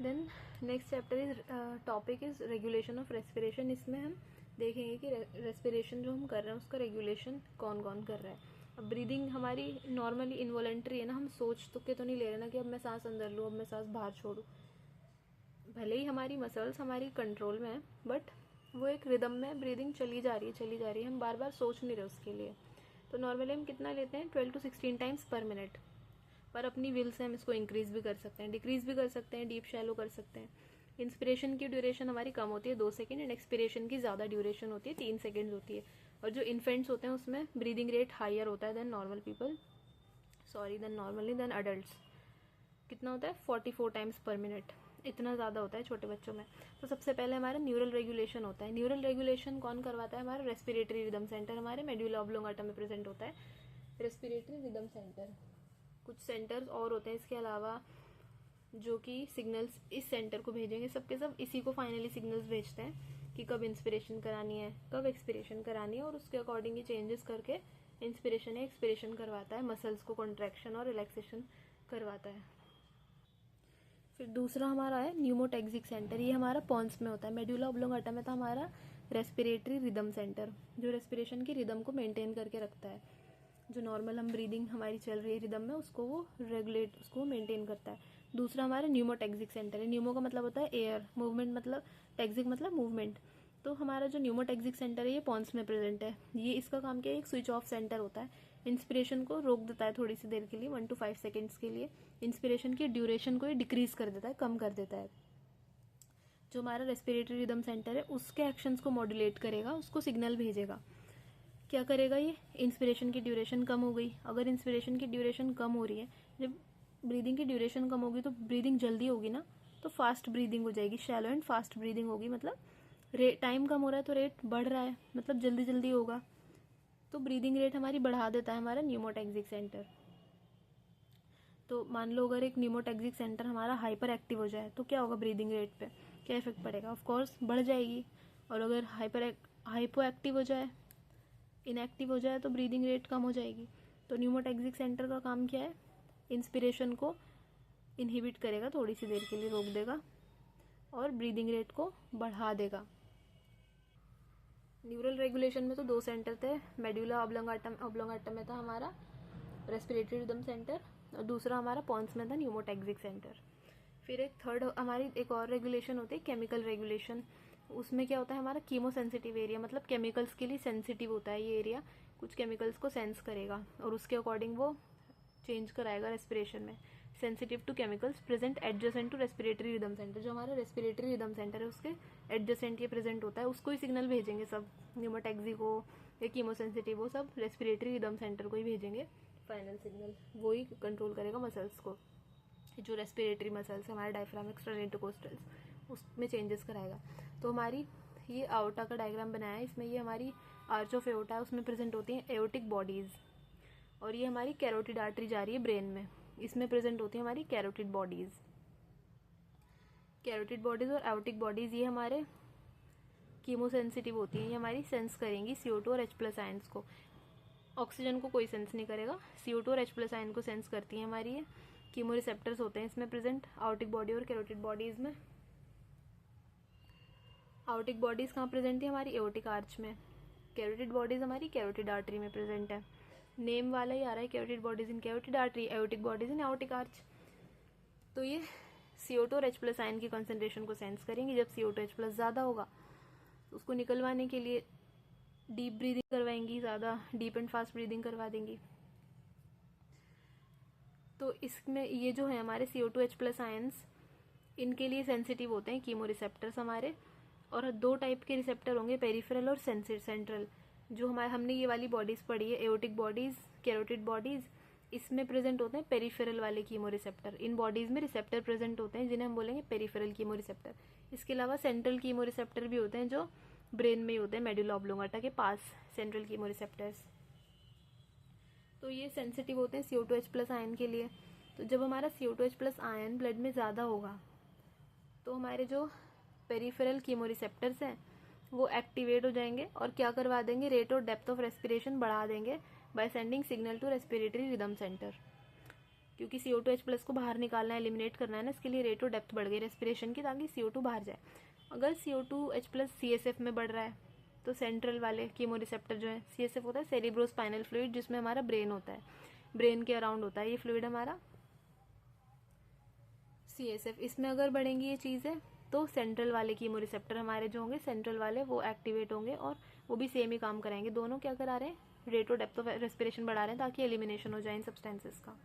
Then next chapter is topic is regulation of respiration. इसमें हम देखेंगे कि रेस्पिरेशन जो हम कर रहे हैं उसका रेगुलेशन कौन कौन कर रहा है। अब ब्रीदिंग हमारी नॉर्मली इनवॉलेंट्री है ना, हम सोच के तो नहीं ले रहे ना कि अब मैं सांस अंदर लूँ, अब मैं सांस बाहर छोड़ूँ। भले ही हमारी मसल्स हमारी कंट्रोल में है, बट वो एक रिदम में ब्रीदिंग चली जा रही है, हम बार बार सोच नहीं रहे उसके लिए। तो नॉर्मली हम कितना लेते हैं, 12 to 16 टाइम्स पर मिनट। पर अपनी विल से हम इसको इंक्रीज भी कर सकते हैं, डिक्रीज भी कर सकते हैं, डीप शैलो कर सकते हैं। इंस्पिरेशन की ड्यूरेशन हमारी कम होती है 2 सेकेंड, एंड एक्सपिरेशन की ज़्यादा ड्यूरेशन होती है 3 सेकेंड होती है। और जो इन्फेंट्स होते हैं उसमें ब्रीदिंग रेट हायर होता है than normal people, then adult. कितना होता है, 44 टाइम्स पर मिनट, इतना ज़्यादा होता है छोटे बच्चों में। तो सबसे पहले हमारा न्यूरल रेगुलेशन होता है। न्यूरल रेगुलेशन कौन करवाता है, हमारा रेस्पिरेटरी रिदम सेंटर हमारे मेडुला ऑब्लोंगाटा में प्रेजेंट होता है। रेस्पिरेटरी रिदम सेंटर, कुछ सेंटर्स और होते हैं इसके अलावा जो कि सिग्नल्स इस सेंटर को भेजेंगे, सबके सब इसी को फाइनली सिग्नल्स भेजते हैं कि कब इंस्पिरेशन करानी है, कब एक्सपिरेशन करानी है, और उसके अकॉर्डिंग ही चेंजेस करके इंस्पिरेशन या एक्सपिरेशन करवाता है, मसल्स को कॉन्ट्रैक्शन और रिलैक्सेशन करवाता है। फिर दूसरा हमारा है न्यूमोटैक्सिक सेंटर, ये हमारा पॉन्स में होता है। मेडुला ऑब्लोंगाटा में था हमारा रेस्पिरेटरी रिदम सेंटर, जो रेस्पिरेशन की रिदम को मेंटेन करके रखता है। जो नॉर्मल हम ब्रीदिंग हमारी चल रही है रिदम में, उसको वो रेगुलेट, उसको मेंटेन करता है। दूसरा हमारा न्यूमोटैक्सिक सेंटर है। न्यूमो का मतलब होता है एयर, मूवमेंट मतलब, टैक्सिक मतलब मूवमेंट। तो हमारा जो न्यूमोटैक्सिक सेंटर है ये पॉन्स में प्रेजेंट है। ये इसका काम क्या है, एक स्विच ऑफ सेंटर होता है। इंस्पिरेशन को रोक देता है थोड़ी सी देर के लिए, 1 to 5 सेकेंड्स के लिए। इंस्पिरेशन की ड्यूरेशन को ये डिक्रीज कर देता है, कम कर देता है। जो हमारा रेस्पिरेटरी रिदम सेंटर है उसके एक्शंस को मॉड्यूलेट करेगा, उसको सिग्नल भेजेगा। क्या करेगा ये, इंस्पिरेशन की ड्यूरेशन कम हो गई, अगर इंस्पिरेशन की ड्यूरेशन कम हो रही है, जब ब्रीदिंग की ड्यूरेशन कम होगी तो ब्रीदिंग जल्दी होगी ना, तो फास्ट ब्रीदिंग हो जाएगी, शैलो एंड फास्ट ब्रीदिंग होगी। मतलब टाइम कम हो रहा है तो रेट बढ़ रहा है, मतलब जल्दी जल्दी होगा, तो ब्रीदिंग रेट हमारी बढ़ा देता है हमारा न्यूमोटैक्सिक सेंटर। तो मान लो अगर एक न्यूमोटैक्सिक सेंटर हमारा हाइपर एक्टिव हो जाए तो क्या होगा, ब्रीदिंग रेट पे क्या इफेक्ट पड़ेगा, ऑफ कोर्स बढ़ जाएगी। और अगर हाइपो एक्टिव हो जाए, इनएक्टिव हो जाए, तो ब्रीदिंग रेट कम हो जाएगी। तो न्यूमोटैक्सिक सेंटर का काम क्या है, इंस्पिरेशन को इनहिबिट करेगा, थोड़ी सी देर के लिए रोक देगा और ब्रीदिंग रेट को बढ़ा देगा। न्यूरल रेगुलेशन में तो 2 सेंटर थे, मेडुला ऑब्लोंगाटा में था हमारा रेस्पिरेटरी रिदम सेंटर, और दूसरा हमारा पॉन्स में था न्यूमोटैक्सिक सेंटर। फिर एक थर्ड हमारी एक और रेगुलेशन होती है, केमिकल रेगुलेशन। उसमें क्या होता है, हमारा कीमो सेंसिटिव एरिया, मतलब केमिकल्स के लिए सेंसिटिव होता है ये एरिया, कुछ केमिकल्स को सेंस करेगा और उसके अकॉर्डिंग वो चेंज कराएगा रेस्पिरेशन में। Sensitive to chemicals present adjacent to respiratory rhythm centre, जो हमारा रेस्पिरेटरी रिदम सेंटर है उसके एडजेसेंट ये प्रेजेंट होता है, उसको ही सिग्नल भेजेंगे सब, न्यूमोटैक्सिक हो या कीमो सेंसिटिव हो, सब रेस्पिरेटरी रिदम सेंटर को ही भेजेंगे फाइनल सिग्नल, वो ही कंट्रोल करेगा मसल्स को। जो रेस्पिरेटरी मसल्स हमारे डायफ्राम, एक्स्ट्रा इंटरकोस्टल्स, उसमें चेंजेस कराएगा। तो हमारी ये आयोटा का डायग्राम बनाया है, इसमें ये हमारी आर्च ऑफ एओर्टा है, उसमें प्रेजेंट होती हैं एओर्टिक बॉडीज़, और ये हमारी कैरोटिड आर्टरी जा रही है ब्रेन में, इसमें प्रेजेंट होती है हमारी कैरोटिड बॉडीज़। कैरोटिड बॉडीज़ और एओर्टिक बॉडीज़ ये हमारे कीमोसेंसिटिव होती हैं, ये हमारी सेंस करेंगी CO2 और H+ आयंस को। ऑक्सीजन को कोई सेंस नहीं करेगा, CO2 और H+ आयन को सेंस करती है हमारी ये। कीमो रिसेप्टर्स होते हैं इसमें प्रेजेंट आउटिक बॉडी और कैरोटिड बॉडीज में। आउटिक बॉडीज कहाँ प्रेजेंट है, हमारी एओर्टिक आर्च में। कैरोटिड बॉडीज हमारी कैरोटिड आर्टरी में प्रेजेंट है, नेम वाला ही आ रहा है, carotid bodies in carotid artery, aortic bodies in aortic arch. तो ये CO2 और H+ आयन की कॉन्सेंट्रेशन को सेंस करेंगे। जब CO2 H+ ज़्यादा होगा तो उसको निकलवाने के लिए डीप ब्रीदिंग करवाएंगी, ज़्यादा डीप एंड फास्ट ब्रीदिंग करवा देंगी। तो इसमें ये जो है हमारे CO2 H+ आयंस, इनके लिए सेंसिटिव होते हैं कीमो रिसेप्टर्स हमारे। और 2 टाइप के रिसेप्टर होंगे, पेरिफेरल और सेंट्रल। जो हमने ये वाली बॉडीज़ पढ़ी है, एओर्टिक बॉडीज़, कैरोटिड बॉडीज़, इसमें प्रेजेंट होते हैं पेरिफेरल वाले कीमो रिसेप्टर। इन बॉडीज़ में रिसेप्टर प्रेजेंट होते हैं जिन्हें हम बोलेंगे पेरिफेरल कीमो रिसेप्टर। इसके अलावा सेंट्रल कीमो रिसेप्टर भी होते हैं जो ब्रेन में ही होते हैं, मेडुला ऑब्लोंगाटा के पास सेंट्रल कीमो रिसेप्टर्स। तो ये सेंसिटिव होते हैं CO2 H+ आयन के लिए। तो जब हमारा CO2 H+ आयन ब्लड में ज़्यादा होगा तो हमारे जो पेरिफेरल कीमो रिसेप्टर्स हैं वो एक्टिवेट हो जाएंगे और क्या करवा देंगे, रेट और डेप्थ ऑफ रेस्पिरेशन बढ़ा देंगे by sending signal to respiratory rhythm centre. क्योंकि CO2H+ को बाहर निकालना है, एलिमिनेट करना है ना, इसके लिए रेट ऑफ डेप्थ बढ़ गई रेस्पिरेशन की, ताकि CO2 बाहर जाए। अगर CO2H+ CSF में बढ़ रहा है तो सेंट्रल वाले कीमोरिसेप्टर जो है, CSF होता है सेरिब्रोस्पाइनल फ्लूइड, जिसमें हमारा ब्रेन होता है, ब्रेन के अराउंड होता है ये फ्लूइड हमारा CSF। इसमें अगर बढ़ेंगी ये चीज़ें तो सेंट्रल वाले कीमोरिसेप्टर हमारे जो होंगे, सेंट्रल वाले, वो एक्टिवेट होंगे और वो भी सेम ही काम कराएंगे। दोनों क्या करा रहे हैं, rate of depth of respiration बढ़ा रहे हैं ताकि एलिमिनेशन हो जाए इन सब्सटेंसेस का।